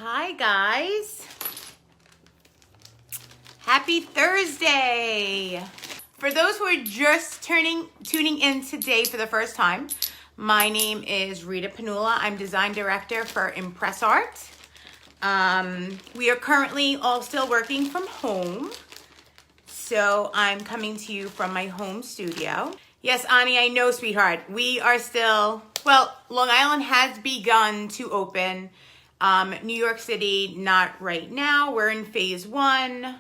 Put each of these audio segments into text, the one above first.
Hi guys, happy Thursday. For those who are just tuning in today for the first time, my name is Rita Panula. I'm design director for ImpressArt. We are currently all still working from home, so I'm coming to you from my home studio. Yes, Ani, I know, sweetheart, we are still, well, Long Island has begun to open. New York City, not right now. We're in phase 1.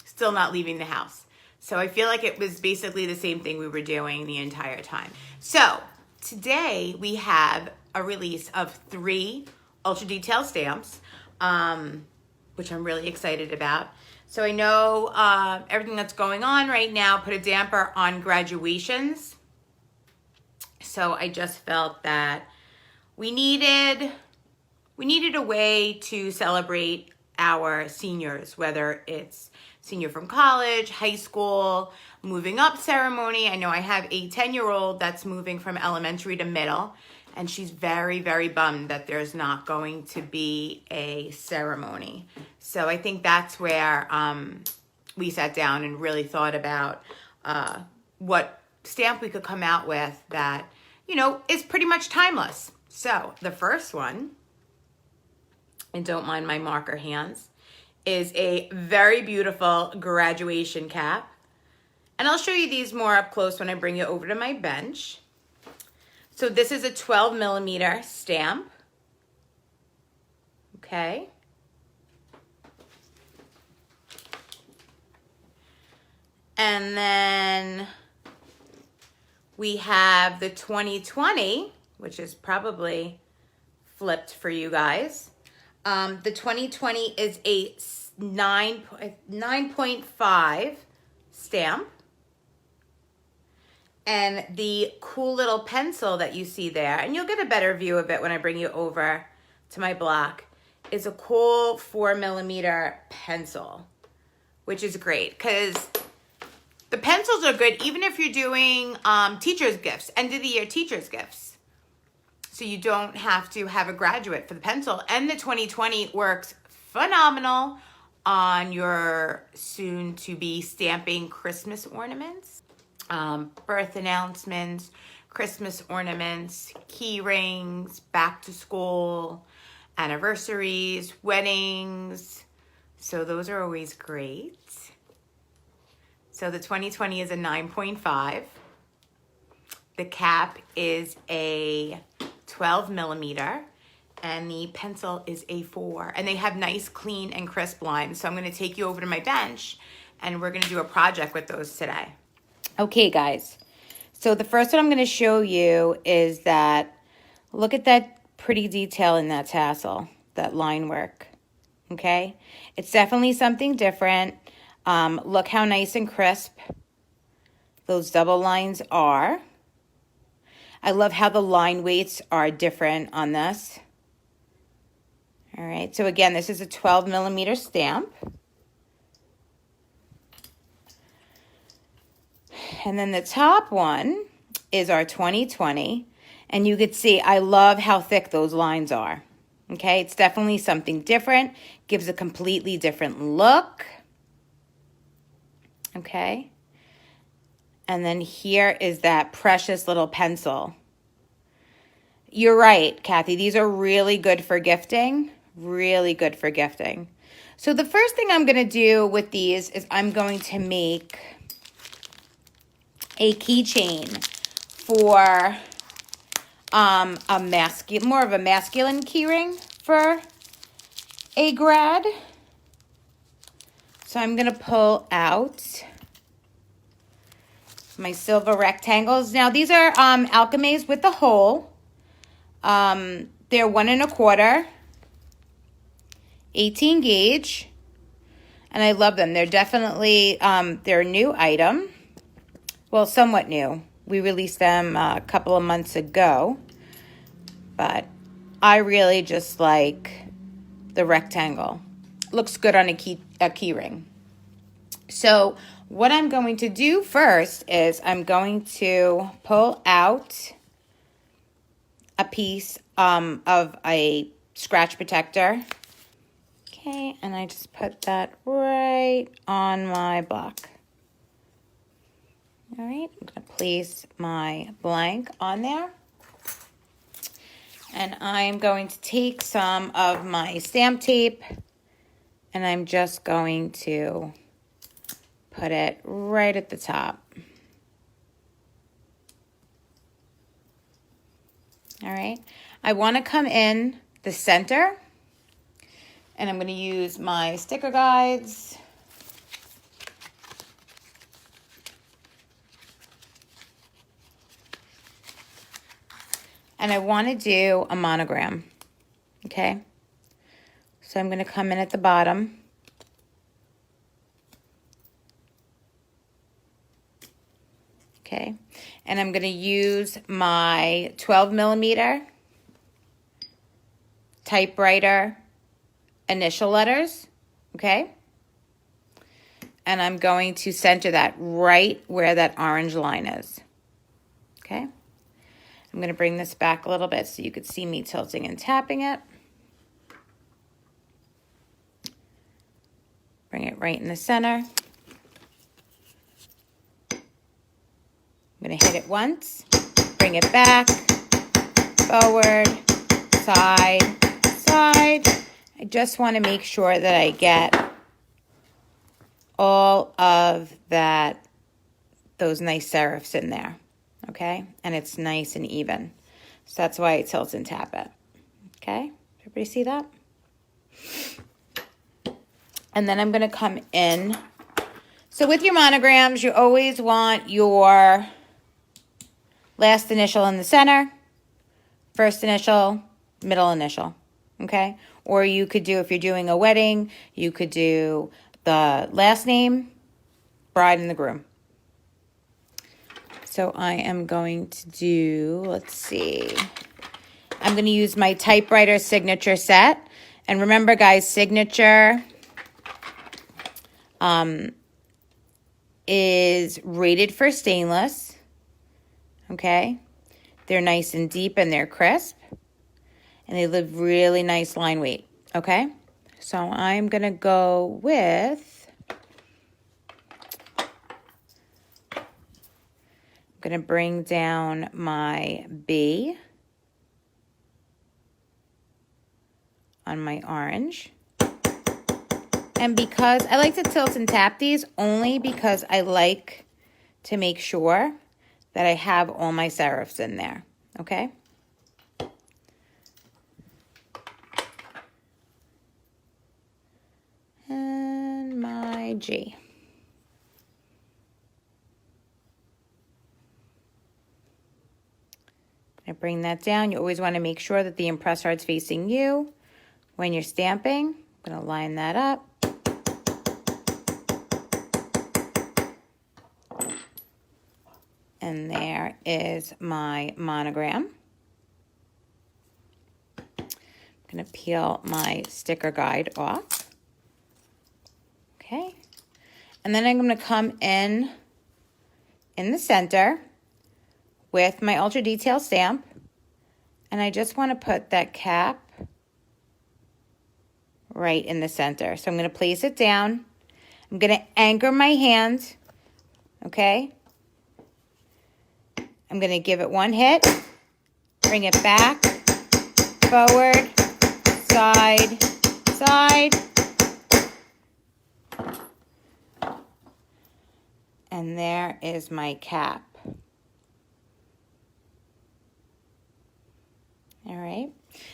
Still not leaving the house. So I feel like it was basically the same thing we were doing the entire time. So today we have a release of 3 ultra detail stamps, which I'm really excited about. So I know everything that's going on right now put a damper on graduations. So I just felt that we needed a way to celebrate our seniors, whether it's senior from college, high school, moving up ceremony. I know I have a 10-year-old that's moving from elementary to middle, and she's very, very bummed that there's not going to be a ceremony. So I think that's where we sat down and really thought about what stamp we could come out with that, you know, is pretty much timeless. So the first one, and don't mind my marker hands, is a very beautiful graduation cap. And I'll show you these more up close when I bring you over to my bench. So this is a 12mm stamp. Okay. And then we have the 2020, which is probably flipped for you guys. The 2020 is a 9.5 stamp. And the cool little pencil that you see there, and you'll get a better view of it when I bring you over to my block, is a cool 4mm pencil, which is great because the pencils are good even if you're doing teacher's gifts, end of the year teacher's gifts. So you don't have to have a graduate for the pencil. And the 2020 works phenomenal on your soon-to-be stamping Christmas ornaments, birth announcements, Christmas ornaments, key rings, back to school, anniversaries, weddings. So those are always great. So the 2020 is a 9.5. The cap is a 12mm, and the pencil is a 4. And they have nice, clean, and crisp lines. So I'm going to take you over to my bench, and we're going to do a project with those today. Okay, guys. So the first one I'm going to show you is that, look at that pretty detail in that tassel, that line work. Okay? It's definitely something different. Look how nice and crisp those double lines are. I love how the line weights are different on this. All right, so again, this is a 12mm stamp. And then the top one is our 2020. And you could see, I love how thick those lines are. Okay, it's definitely something different. Gives a completely different look. Okay. And then here is that precious little pencil. You're right, Kathy. These are really good for gifting. Really good for gifting. So the first thing I'm going to do with these is I'm going to make a keychain for more of a masculine keyring for a grad. So I'm going to pull out my silver rectangles. Now these are Alchemies with the hole. They're 1 1/4, 18 gauge, and I love them. They're definitely they're a new item. Well, somewhat new. We released them a couple of months ago, but I really just like the rectangle. Looks good on a key ring. So what I'm going to do first is I'm going to pull out a piece of a scratch protector. Okay, and I just put that right on my block. All right, I'm gonna place my blank on there. And I'm going to take some of my stamp tape and I'm just going to put it right at the top. All right, I want to come in the center and I'm going to use my sticker guides. And I want to do a monogram, okay? So I'm going to come in at the bottom. Okay, and I'm going to use my 12 millimeter typewriter initial letters, okay? And I'm going to center that right where that orange line is, okay? I'm going to bring this back a little bit so you could see me tilting and tapping it. Bring it right in the center. I'm going to hit it once, bring it back, forward, side, side. I just want to make sure that I get all of those nice serifs in there, okay? And it's nice and even. So that's why I tilt and tap it, okay? Everybody see that? And then I'm going to come in. So with your monograms, you always want your last initial in the center, first initial, middle initial, okay? Or you could do, if you're doing a wedding, you could do the last name, bride and the groom. So I am going to do, let's see, I'm going to use my typewriter signature set. And remember, guys, signature is rated for stainless. Okay, they're nice and deep and they're crisp and they leave really nice line weight. Okay, so I'm gonna go with, I'm gonna bring down my B on my orange. And because I like to tilt and tap these, only because I like to make sure that I have all my serifs in there, okay? And my G. I bring that down. You always want to make sure that the ImpressArt's facing you when you're stamping. I'm going to line that up. And there is my monogram. I'm going to peel my sticker guide off. Okay. And then I'm going to come in the center with my Ultra Detail stamp. And I just want to put that cap right in the center. So I'm going to place it down. I'm going to anchor my hand. Okay. I'm going to give it one hit, bring it back, forward, side, side, and there is my cap. All right.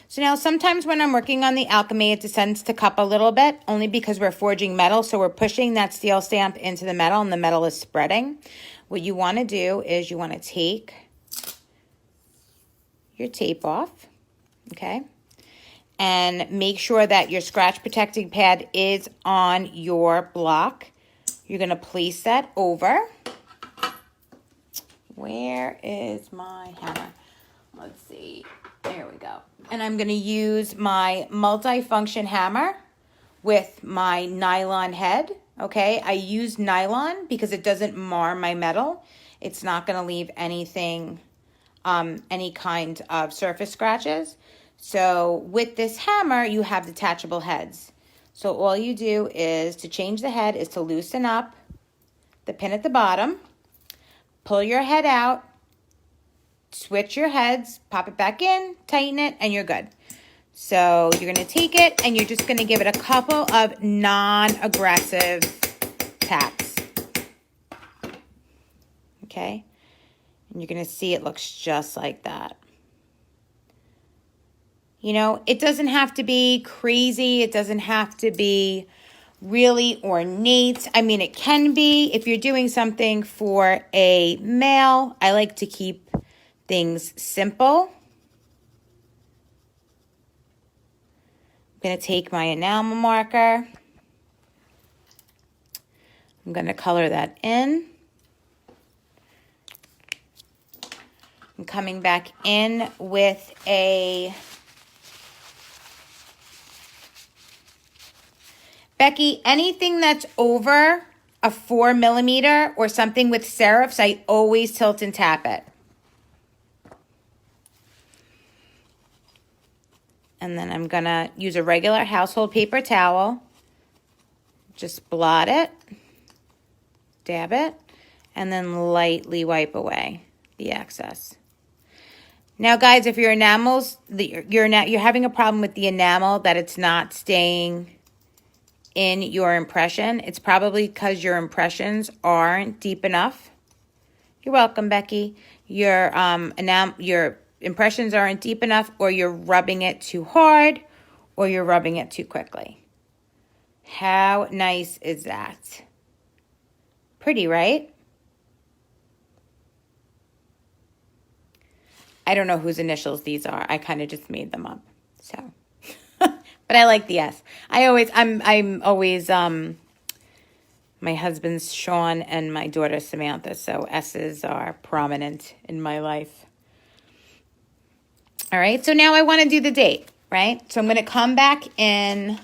So now sometimes when I'm working on the alchemy, it tends to cup a little bit, only because we're forging metal. So we're pushing that steel stamp into the metal and the metal is spreading. What you want to do is you want to take your tape off, okay? And make sure that your scratch protecting pad is on your block. You're going to place that over. Where is my hammer? Let's see. There we go. And I'm going to use my multi-function hammer with my nylon head. Okay, I use nylon because it doesn't mar my metal. It's not going to leave anything, any kind of surface scratches. So with this hammer, you have detachable heads. So all you do is, to change the head, is to loosen up the pin at the bottom, pull your head out, switch your heads, pop it back in, tighten it, and you're good. So you're going to take it and you're just going to give it a couple of non-aggressive taps. Okay? And you're going to see it looks just like that. You know, it doesn't have to be crazy. It doesn't have to be really ornate. I mean, it can be if you're doing something for a male. I like to keep things simple. I'm going to take my enamel marker. I'm going to color that in. I'm coming back in with a... Becky, anything that's over a 4 millimeter or something with serifs, I always tilt and tap it. And then I'm going to use a regular household paper towel. Just blot it, dab it, and then lightly wipe away the excess. Now, guys, if your enamels, you're having a problem with the enamel, that it's not staying in your impression, it's probably because your impressions aren't deep enough. You're welcome, Becky. Your impressions aren't deep enough, or you're rubbing it too hard, or you're rubbing it too quickly. How nice is that? Pretty, right? I don't know whose initials these are. I kind of just made them up. So, but I like the S. I'm always my husband's Sean and my daughter Samantha, so S's are prominent in my life. All right, so now I want to do the date, right? So I'm going to come back in.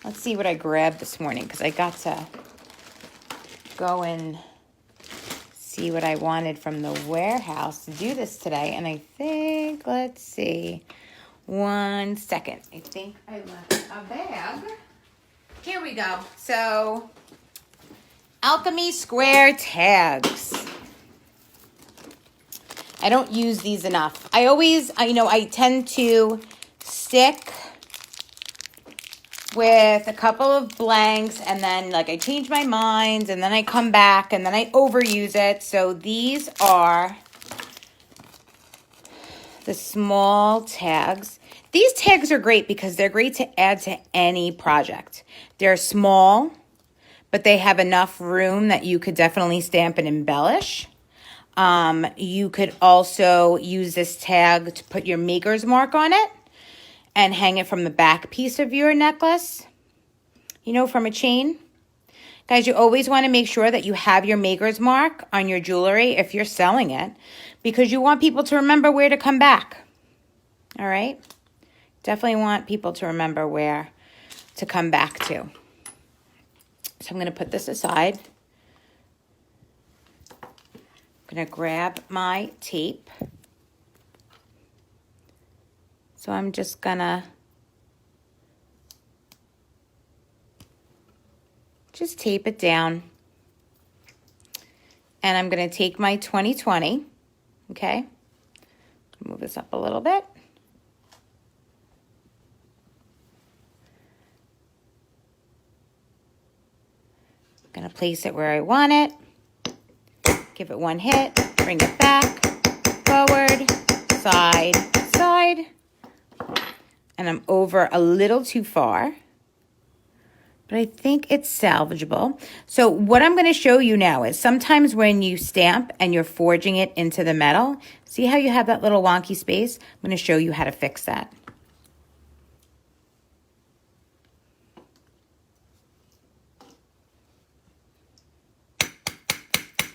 Let's see what I grabbed this morning, because I got to go and see what I wanted from the warehouse to do this today. And I think, let's see, 1 second. I think I left a bag. Here we go. So, Alchemy Square tags. I don't use these enough. I tend to stick with a couple of blanks, and then like I change my mind, and then I come back, and then I overuse it. So these are the small tags. These tags are great because they're great to add to any project. They're small, but they have enough room that you could definitely stamp and embellish. You could also use this tag to put your maker's mark on it and hang it from the back piece of your necklace, from a chain. Guys, you always want to make sure that you have your maker's mark on your jewelry if you're selling it, because you want people to remember where to come back. All right? Definitely want people to remember where to come back to. So I'm going to put this aside. I'm going to grab my tape. So I'm just going to just tape it down. And I'm going to take my 2020, okay? Move this up a little bit. I'm going to place it where I want it. Give it one hit, bring it back, forward, side, side. And I'm over a little too far, but I think it's salvageable. So what I'm going to show you now is sometimes when you stamp and you're forging it into the metal, see how you have that little wonky space? I'm going to show you how to fix that.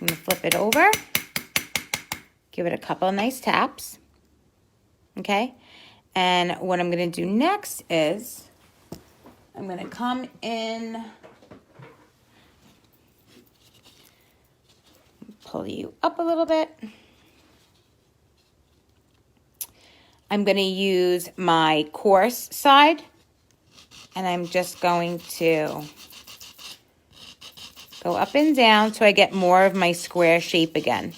I'm going to flip it over, give it a couple of nice taps, okay? And what I'm going to do next is I'm going to come in, pull you up a little bit. I'm going to use my coarse side, and I'm just going to go up and down so I get more of my square shape again.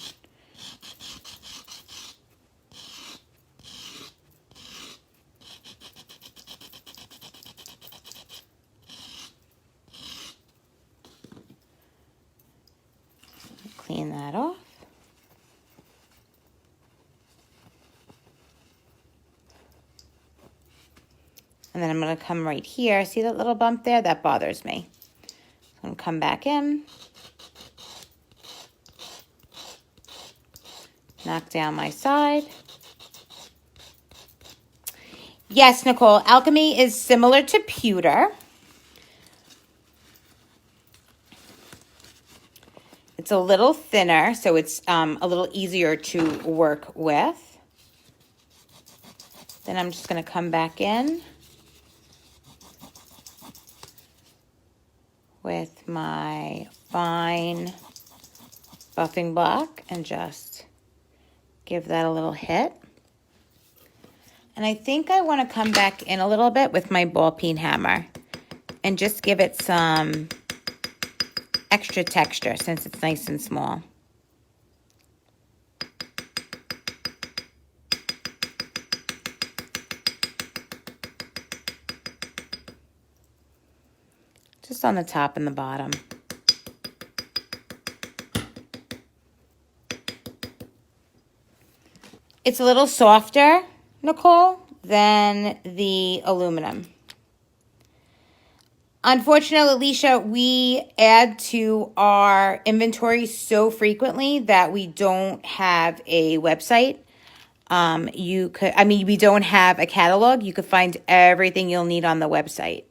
Clean that off. And then I'm going to come right here. See that little bump there? That bothers me. I'm going to come back in. Knock down my side. Yes, Nicole, alchemy is similar to pewter. It's a little thinner, so it's a little easier to work with. Then I'm just going to come back in with my fine buffing block and just give that a little hit. And I think I want to come back in a little bit with my ball peen hammer and just give it some extra texture since it's nice and small. Just on the top and the bottom. It's a little softer, Nicole, than the aluminum. Unfortunately, Alicia, we add to our inventory so frequently that we don't have a website. We don't have a catalog. You could find everything you'll need on the website.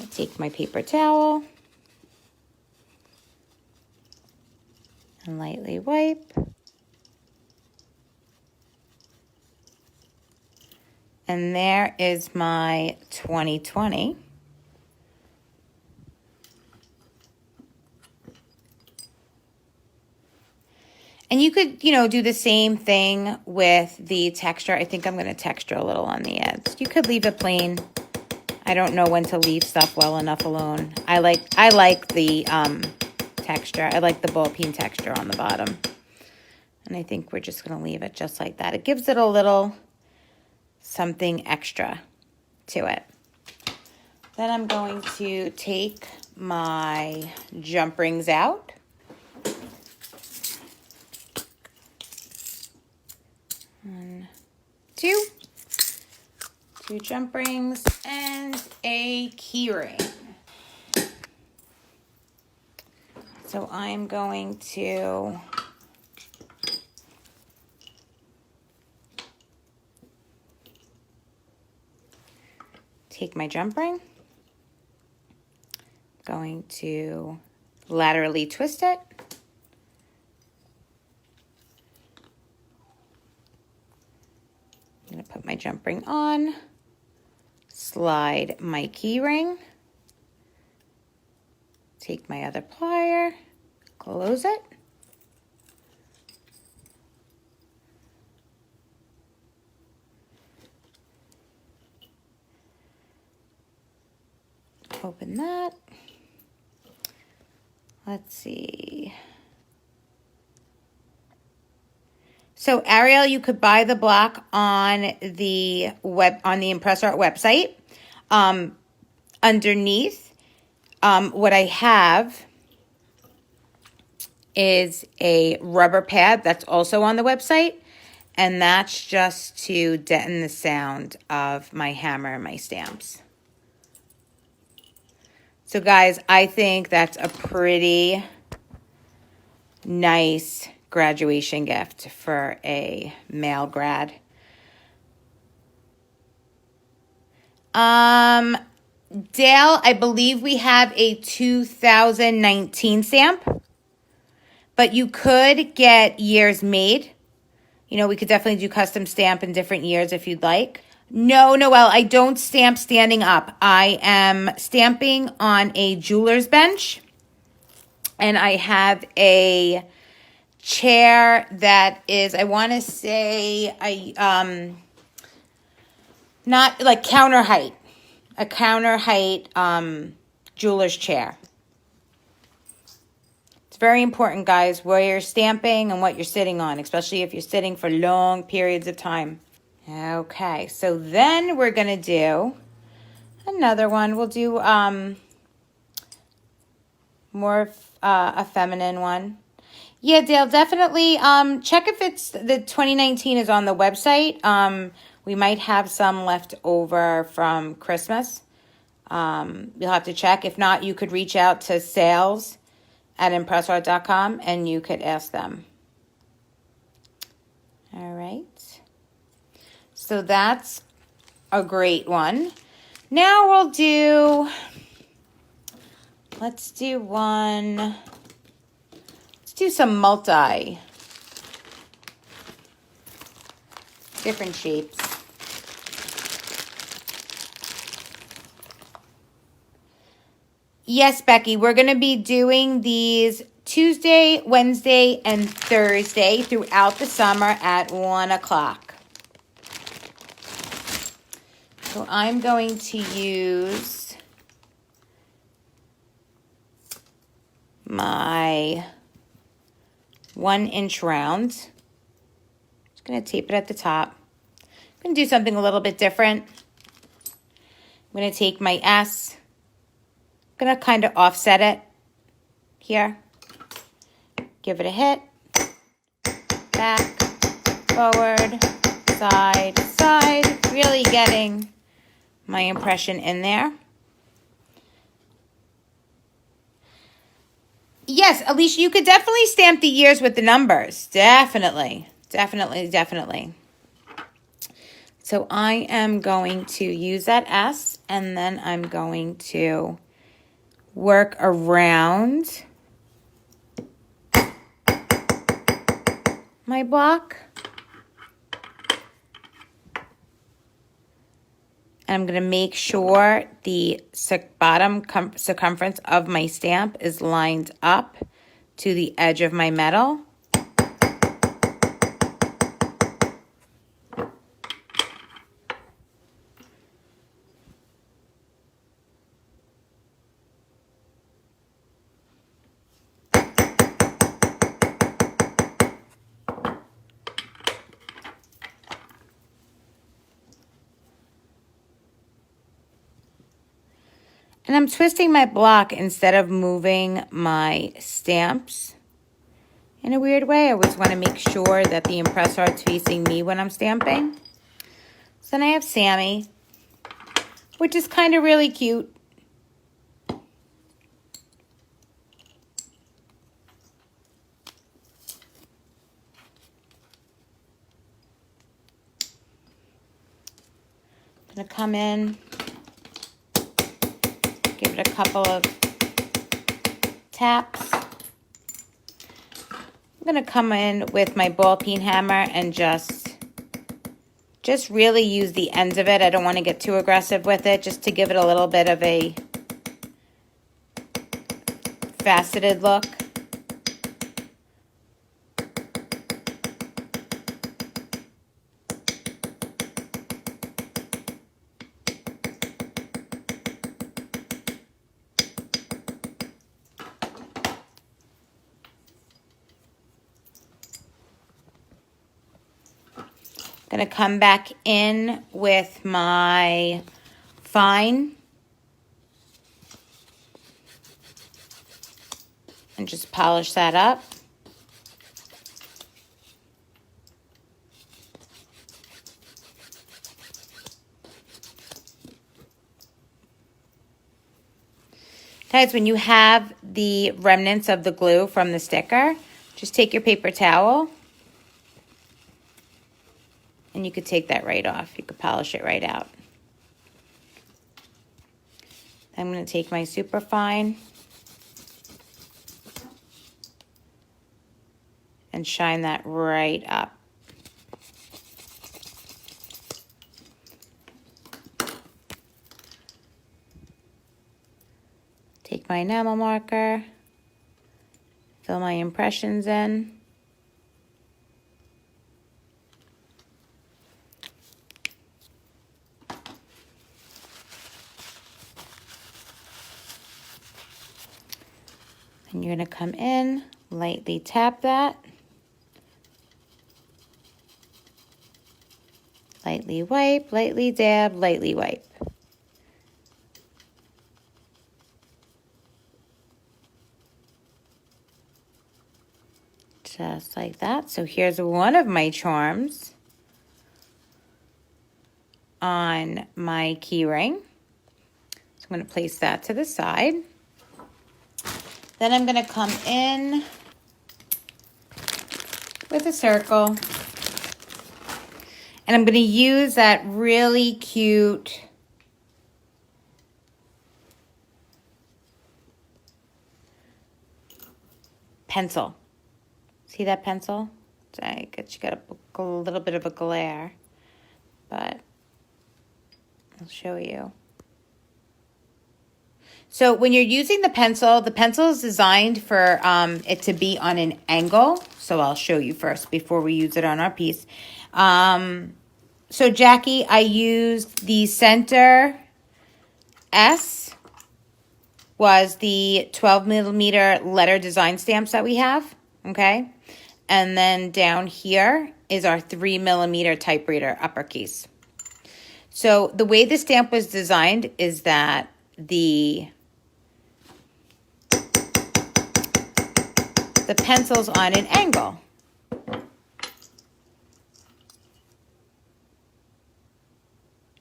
I'll take my paper towel and lightly wipe. And there is my 2020. And you could, do the same thing with the texture. I think I'm going to texture a little on the edge. You could leave it plain. I don't know when to leave stuff well enough alone. I like the texture. I like the ball peen texture on the bottom. And I think we're just going to leave it just like that. It gives it a little something extra to it. Then I'm going to take my jump rings out. One, two jump rings and a key ring. So I'm going to take my jump ring, going to laterally twist it, I'm going to put my jump ring on, slide my key ring, take my other plier, close it, open that. Let's see. So Ariel, you could buy the block on the ImpressArt website. Underneath, what I have is a rubber pad that's also on the website, and that's just to deaden the sound of my hammer and my stamps. So guys, I think that's a pretty nice graduation gift for a male grad. Dale, I believe we have a 2019 stamp, but you could get years made. We could definitely do custom stamp in different years if you'd like. No, Noelle, I don't stamp standing up. I am stamping on a jeweler's bench. And I have a chair that is, I want to say, not like counter height. A counter height jeweler's chair. It's very important, guys, where you're stamping and what you're sitting on, especially if you're sitting for long periods of time. Okay, so then we're going to do another one. We'll do more a feminine one. Yeah, Dale, definitely check if it's the 2019 is on the website. We might have some left over from Christmas. You'll have to check. If not, you could reach out to sales@ImpressArt.com and you could ask them. All right. So that's a great one. Now we'll do, let's do some multi, different shapes. Yes, Becky, we're going to be doing these Tuesday, Wednesday, and Thursday throughout the summer at 1 o'clock. So I'm going to use my 1-inch round. Just going to tape it at the top. I'm going to do something a little bit different. I'm going to take my S. I'm going to kind of offset it here. Give it a hit. Back, forward, side, side. Really getting my impression in there. Yes, Alicia, you could definitely stamp the years with the numbers. Definitely. So I am going to use that S, and then I'm going to work around my block. And I'm going to make sure the bottom circumference of my stamp is lined up to the edge of my metal. And I'm twisting my block instead of moving my stamps in a weird way. I always want to make sure that the ImpressArt's facing me when I'm stamping. So then I have Sammy, which is kind of really cute. I'm going to come in. Give it a couple of taps. I'm going to come in with my ball peen hammer and just really use the ends of it. I don't want to get too aggressive with it, just to give it a little bit of a faceted look. Gonna come back in with my fine and just polish that up. Guys, when you have the remnants of the glue from the sticker, just take your paper towel and you could take that right off. You could polish it right out. I'm going to take my super fine and shine that right up. Take my enamel marker fill my impressions in. And you're going to come in, lightly tap that. Lightly wipe, lightly dab, lightly wipe. Just like that. So here's one of my charms on my key ring. So I'm going to place that to the side. Then I'm going to come in with a circle. And I'm going to use that really cute pencil. See that pencil? I guess you got a little bit of a glare, but I'll show you. So when you're using the pencil is designed for it to be on an angle. So I'll show you first before we use it on our piece. So Jackie, I used the center S was the 12 millimeter letter design stamps that we have, okay? And then down here is our 3 millimeter typewriter uppercase. So the way the stamp was designed is that the pencil's on an angle.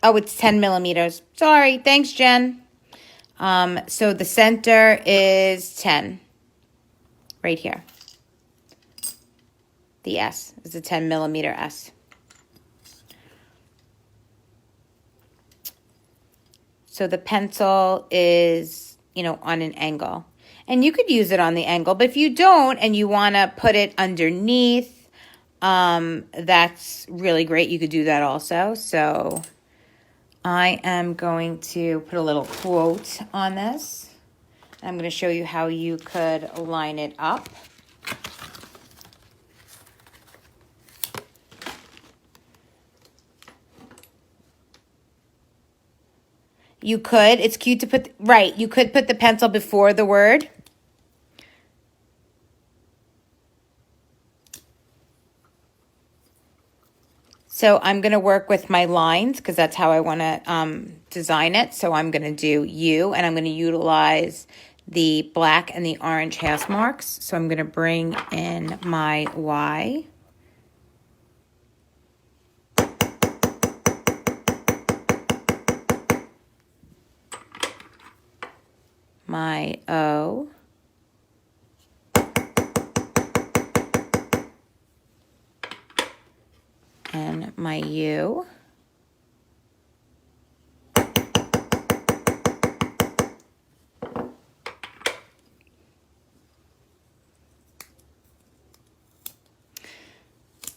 Oh, it's 10 millimeters. Sorry. Thanks, Jen. So the center is 10 right here. The S is a 10 millimeter S. So the pencil is, you know, on an angle. And you could use it on the angle, but if you don't and you want to put it underneath, that's really great. You could do that also. So I am going to put a little quote on this. I'm going to show you how you could line it up. You could, it's cute to put, right, you could put the pencil before the word. So I'm going to work with my lines because that's how I want to design it. So I'm going to do U, and I'm going to utilize the black and the orange hash marks. So I'm going to bring in my Y. My O. And my U.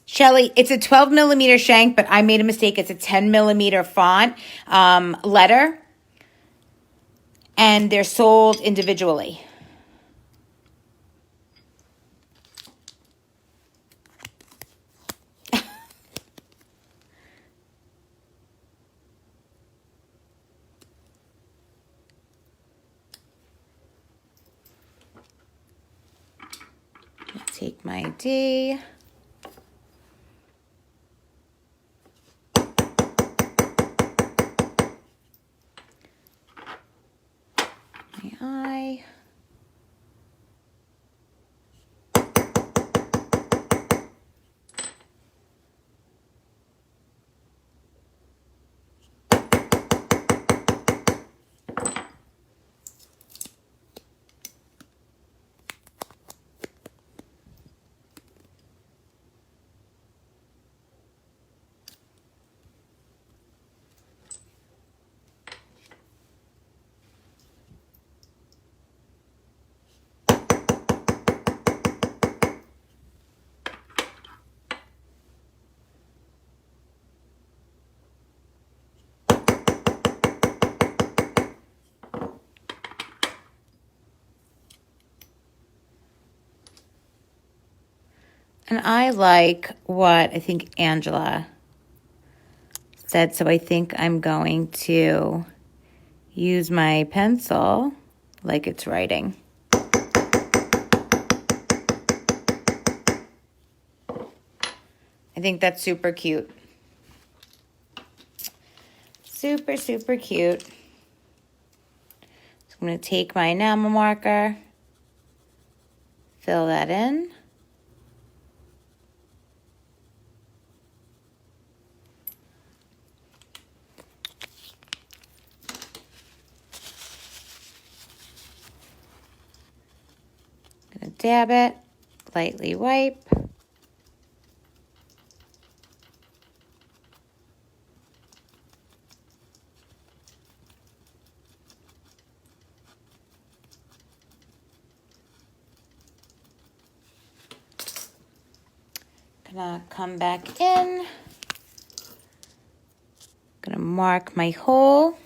Shelly, it's a 12 millimeter shank, but I made a mistake. It's a 10 millimeter font letter, and they're sold individually. Take my D. My I. And I like what I think Angela said, so I think I'm going to use my pencil like it's writing. I think that's super cute. Super, super cute. So I'm going to take my enamel marker, fill that in. Gonna dab it, lightly wipe. Gonna come back in. Gonna mark my hole.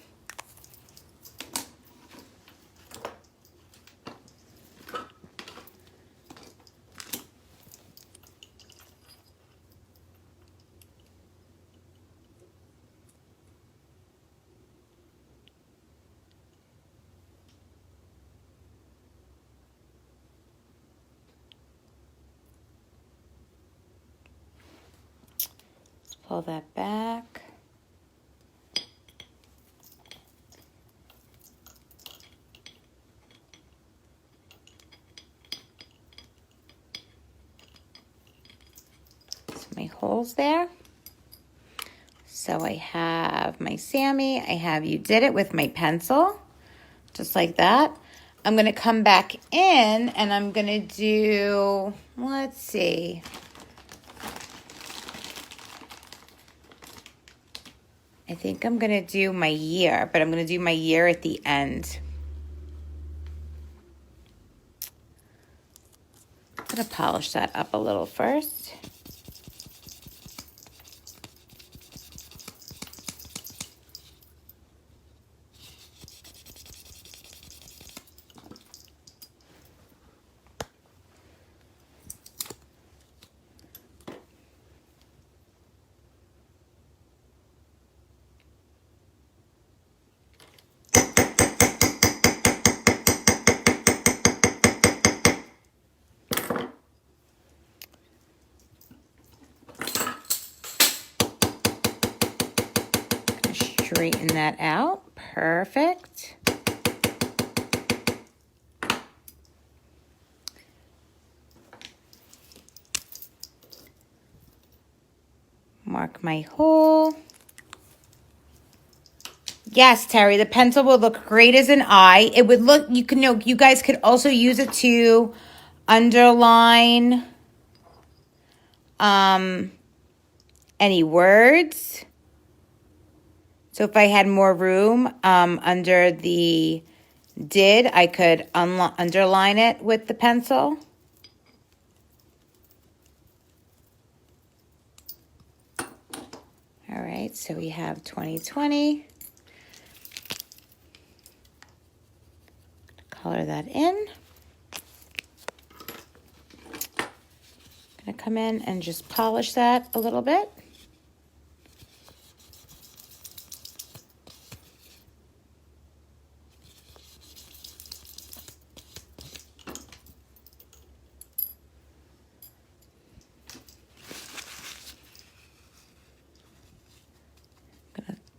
Pull that back. So my holes there. So I have my Sammy. I have you did it with my pencil, just like that. I'm gonna come back in and I'm gonna do, let's see. I think I'm gonna do my year, but I'm gonna do my year at the end. I'm gonna polish that up a little first. Straighten that out. Perfect. Mark my hole. Yes, Terry, the pencil will look great as an eye. It would look, you can know, you guys could also use it to underline any words. So if I had more room under the did, I could underline it with the pencil. All right, so we have 2020. Color that in. Gonna come in and just polish that a little bit.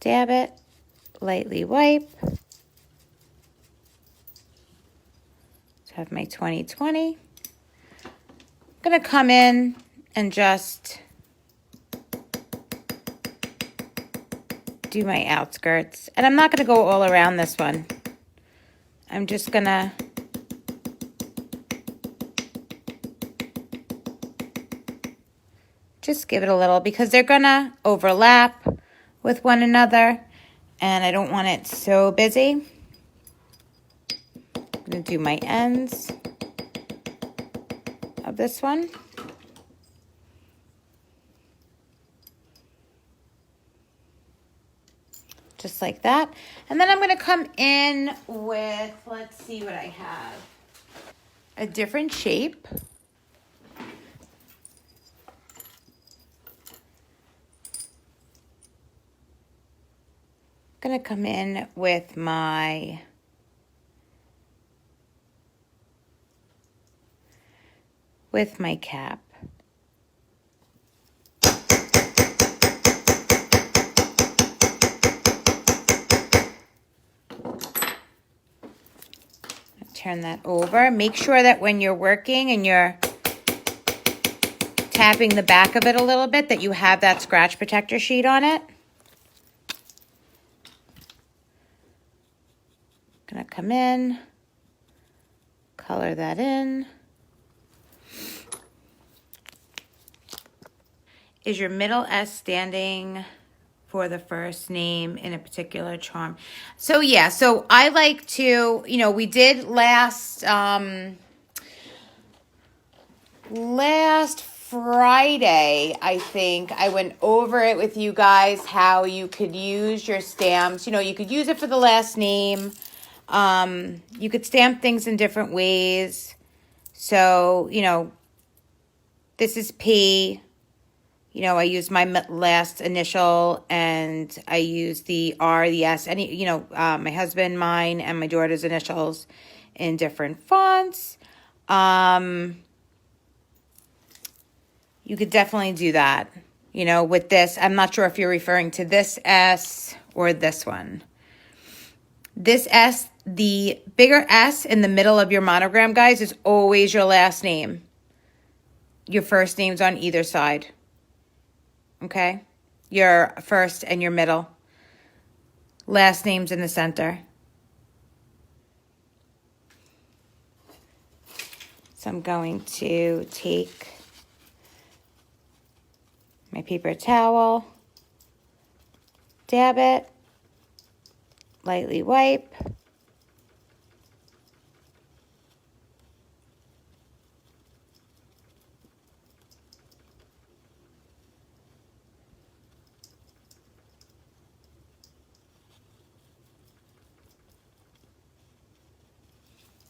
Dab it, lightly wipe. So I have my 2020. I'm gonna come in and just do my outskirts. And I'm not gonna go all around this one. I'm just gonna just give it a little because they're gonna overlap with one another and I don't want it so busy. I'm gonna do my ends of this one. Just like that. And then I'm gonna come in with, let's see what I have. A different shape. I'm gonna come in with my cap. Turn that over. Make sure that when you're working and you're tapping the back of it a little bit, that you have that scratch protector sheet on it. Gonna come in, color that in. Is your middle S standing for the first name in a particular charm? So yeah, so I like to, you know, we did last Friday, I think, I went over it with you guys, how you could use your stamps. You know, you could use it for the last name. You could stamp things in different ways. So, you know, this is P. You know, I use my last initial, and I use the R, the S, any, you know, my husband, mine, and my daughter's initials in different fonts. You could definitely do that, you know, with this. I'm not sure if you're referring to this S or this one. This S, the bigger S in the middle of your monogram, guys, is always your last name. Your first name's on either side. Okay? Your first and your middle. Last name's in the center. So I'm going to take my paper towel, dab it, lightly wipe.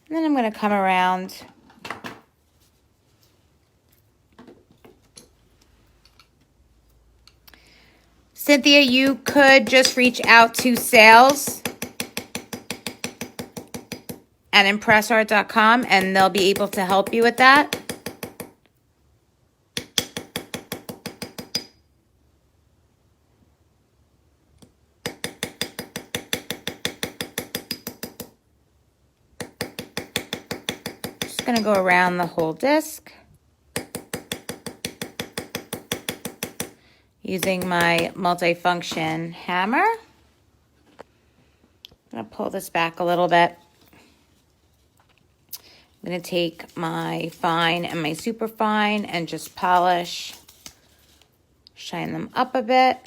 And then I'm going to come around Cynthia, you could just reach out to sales at ImpressArt.com and they'll be able to help you with that. Just going to go around the whole disc using my multifunction hammer. I'm going to pull this back a little bit. I'm going to take my fine and my super fine and just polish, shine them up a bit.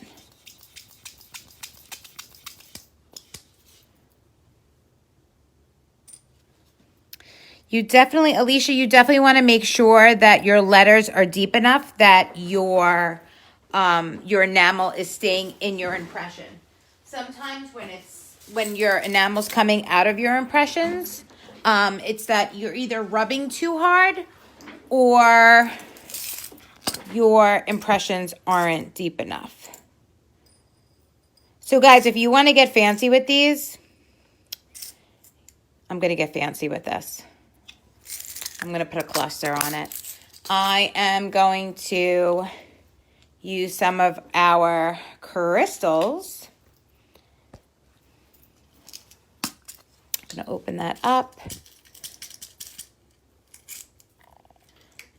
You definitely, Alicia, you definitely want to make sure that your letters are deep enough that your enamel is staying in your impression. Sometimes when your enamel's coming out of your impressions, it's that you're either rubbing too hard or your impressions aren't deep enough. So guys, if you want to get fancy with these, I'm going to get fancy with this. I'm going to put a cluster on it. I am going to use some of our crystals. I'm going to open that up.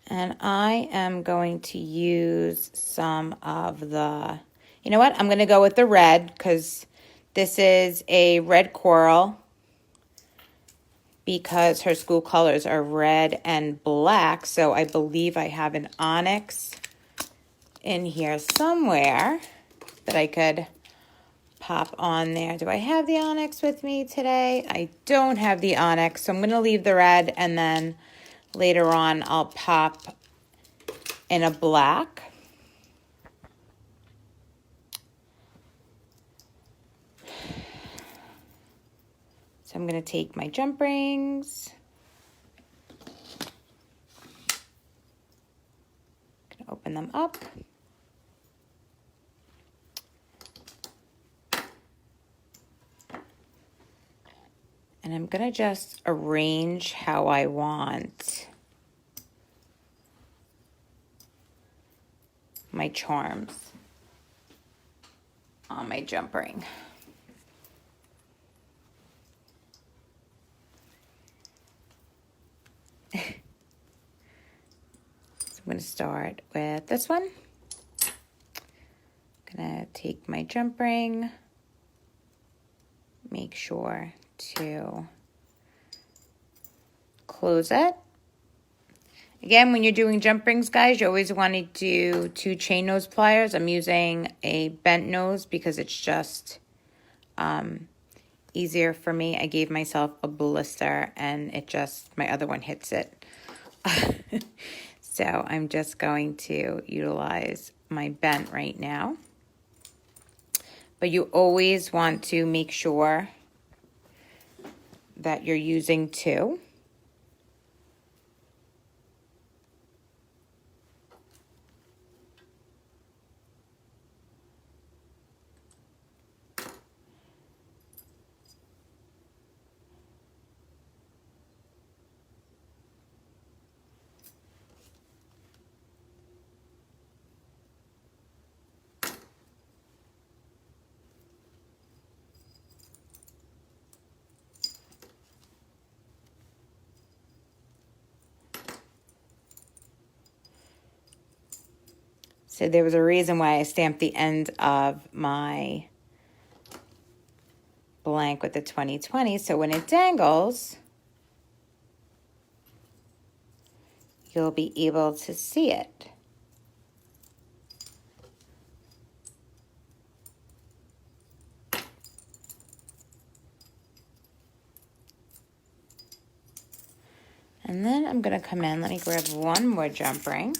And I am going to use some of the, you know what? I'm going to go with the red because this is a red coral because her school colors are red and black. So I believe I have an onyx in here somewhere that I could pop on there. Do I have the onyx with me today? I don't have the onyx, so I'm going to leave the red, and then later on I'll pop in a black. So I'm going to take my jump rings. Going to open them up. And I'm gonna just arrange how I want my charms on my jump ring. So I'm gonna start with this one. I'm gonna take my jump ring, make sure to close it. Again, when you're doing jump rings, guys, you always want to do 2 chain nose pliers. I'm using a bent nose because it's just easier for me. I gave myself a blister and it just, my other one hits it. So I'm just going to utilize my bent right now. But you always want to make sure that you're using 2. So there was a reason why I stamped the end of my blank with the 2020. So when it dangles, you'll be able to see it. And then I'm going to come in. Let me grab one more jump ring.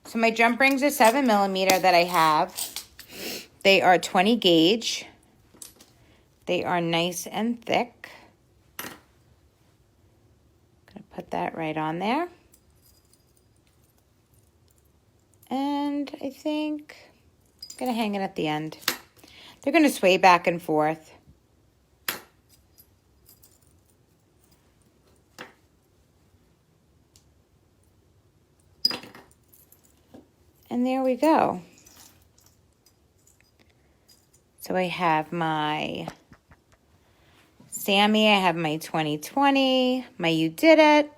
So my jump rings are 7mm that I have. They are 20 gauge. They are nice and thick. I'm going to put that right on there. And I think I'm going to hang it at the end. They're going to sway back and forth. And there we go. So I have my Sammy, I have my 2020, my You Did It.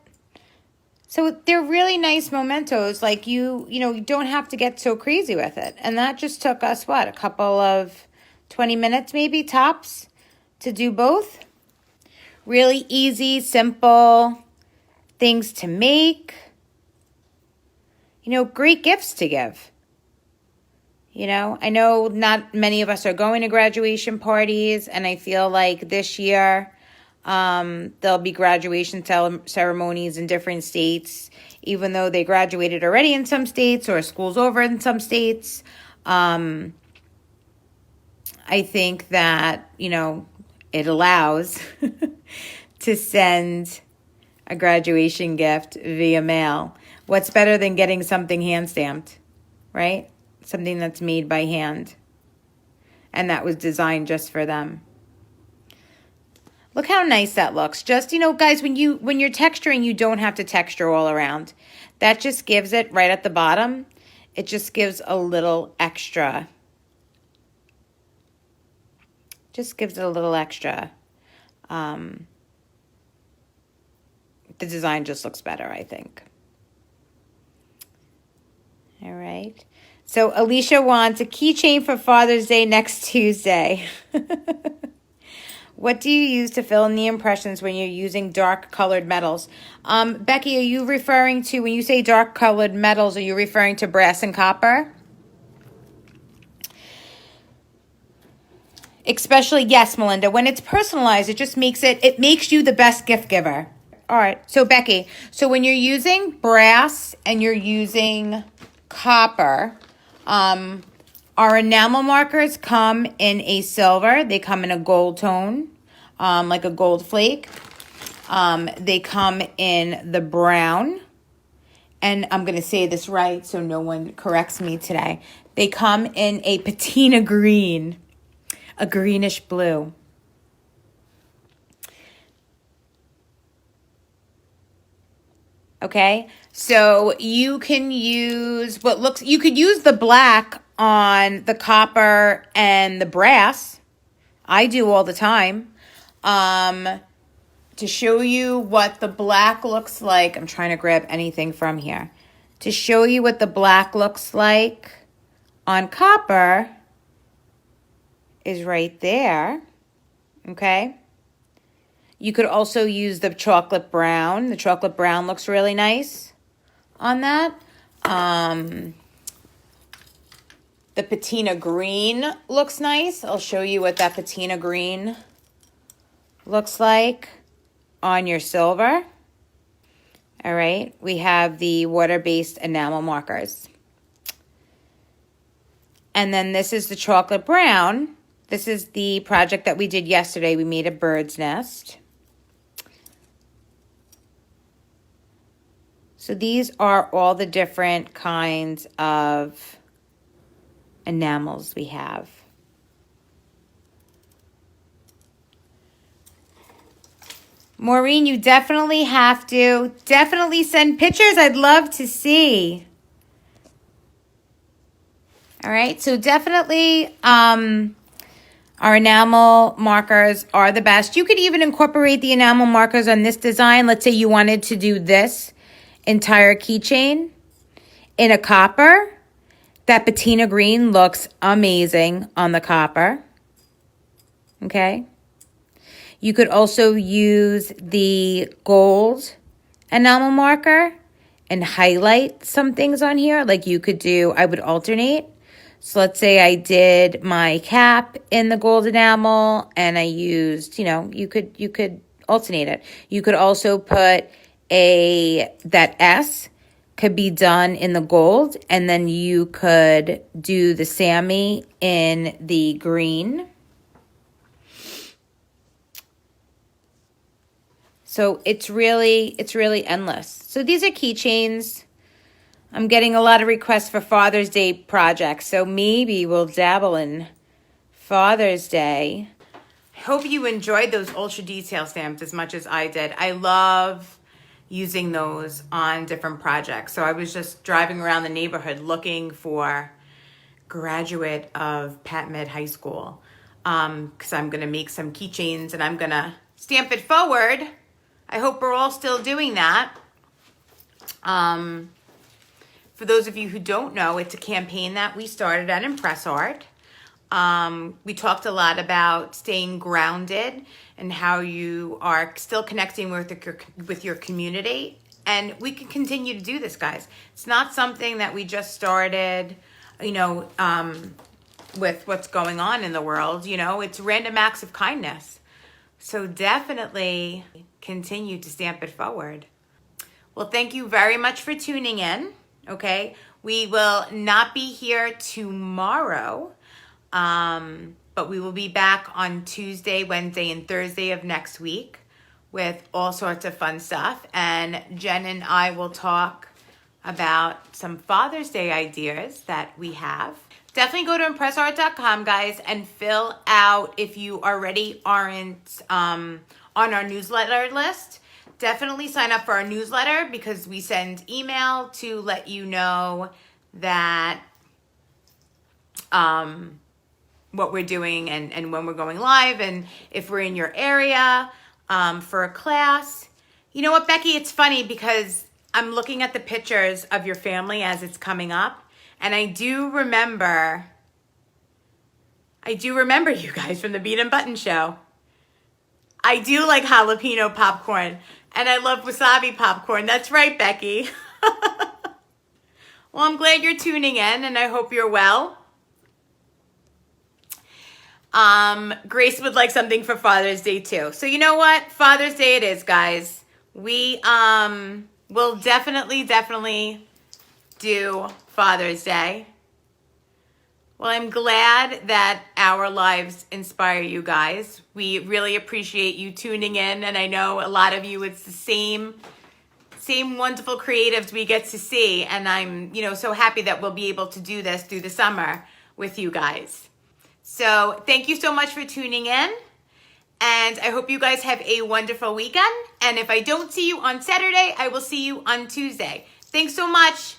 So they're really nice mementos. Like you don't have to get so crazy with it. And that just took us, what, a couple of 20 minutes maybe, tops, to do both. Really easy, simple things to make. Great gifts to give. I know not many of us are going to graduation parties, and I feel like this year there'll be graduation ceremonies in different states, even though they graduated already in some states or school's over in some states. I think that, it allows to send a graduation gift via mail. What's better than getting something hand-stamped, right? Something that's made by hand and that was designed just for them. Look how nice that looks. Just, guys, when you're texturing, you don't have to texture all around. That just gives it right at the bottom. It just gives a little extra. Just gives it a little extra. The design just looks better, I think. All right. So Alicia wants a keychain for Father's Day next Tuesday. What do you use to fill in the impressions when you're using dark colored metals? Becky, are you referring to, when you say dark colored metals, are you referring to brass and copper? Especially, yes, Melinda. When it's personalized, it just makes you the best gift giver. All right. So Becky, so when you're using brass and you're using copper, our enamel markers come in a silver. They come in a gold tone, like a gold flake. They come in the brown. And I'm going to say this right so no one corrects me today. They come in a patina green, a greenish blue. Okay, so you can use you could use the black on the copper and the brass. I do all the time. To show you what the black looks like, I'm trying to grab anything from here. To show you what the black looks like on copper is right there, okay? You could also use the chocolate brown. The chocolate brown looks really nice on that. The patina green looks nice. I'll show you what that patina green looks like on your silver. All right, we have the water-based enamel markers. And then this is the chocolate brown. This is the project that we did yesterday. We made a bird's nest. So these are all the different kinds of enamels we have. Maureen, you definitely have to. Definitely send pictures. I'd love to see. All right, so definitely our enamel markers are the best. You could even incorporate the enamel markers on this design. Let's say you wanted to do this entire keychain in a copper. That patina green looks amazing on the copper. Okay. You could also use the gold enamel marker and highlight some things on here. Like you could do, I would alternate. So let's say I did my cap in the gold enamel and I used, you could alternate it. You could also put that S could be done in the gold, and then you could do the Sammy in the green. So it's really endless. So these are keychains. I'm getting a lot of requests for Father's Day projects, so maybe we'll dabble in Father's Day. I hope you enjoyed those ultra detail stamps as much as I did. I love using those on different projects. So I was just driving around the neighborhood looking for graduate of Pat Med High School because I'm going to make some keychains and I'm going to stamp it forward. I hope we're all still doing that. For those of you who don't know, it's a campaign that we started at ImpressArt. We talked a lot about staying grounded and how you are still connecting with your community. And we can continue to do this, guys. It's not something that we just started, with what's going on in the world. It's random acts of kindness. So definitely continue to stamp it forward. Well, thank you very much for tuning in. Okay, we will not be here tomorrow, but we will be back on Tuesday, Wednesday, and Thursday of next week with all sorts of fun stuff. And Jen and I will talk about some Father's Day ideas that we have. Definitely go to ImpressArt.com, guys, and fill out if you already aren't on our newsletter list. Definitely sign up for our newsletter because we send email to let you know that what we're doing and when we're going live and if we're in your area for a class. You know what, Becky? It's funny because I'm looking at the pictures of your family as it's coming up, and I do remember you guys from the Bean and Button show. I do like jalapeno popcorn. And I love wasabi popcorn. That's right, Becky. Well, I'm glad you're tuning in, and I hope you're well. Grace would like something for Father's Day, too. So you know what? Father's Day it is, guys. We will definitely do Father's Day. Well, I'm glad that our lives inspire you guys. We really appreciate you tuning in, and I know a lot of you, it's the same wonderful creatives we get to see, and I'm, so happy that we'll be able to do this through the summer with you guys. So thank you so much for tuning in, And I hope you guys have a wonderful weekend. And if I don't see you on Saturday, I will see you on Tuesday. Thanks so much.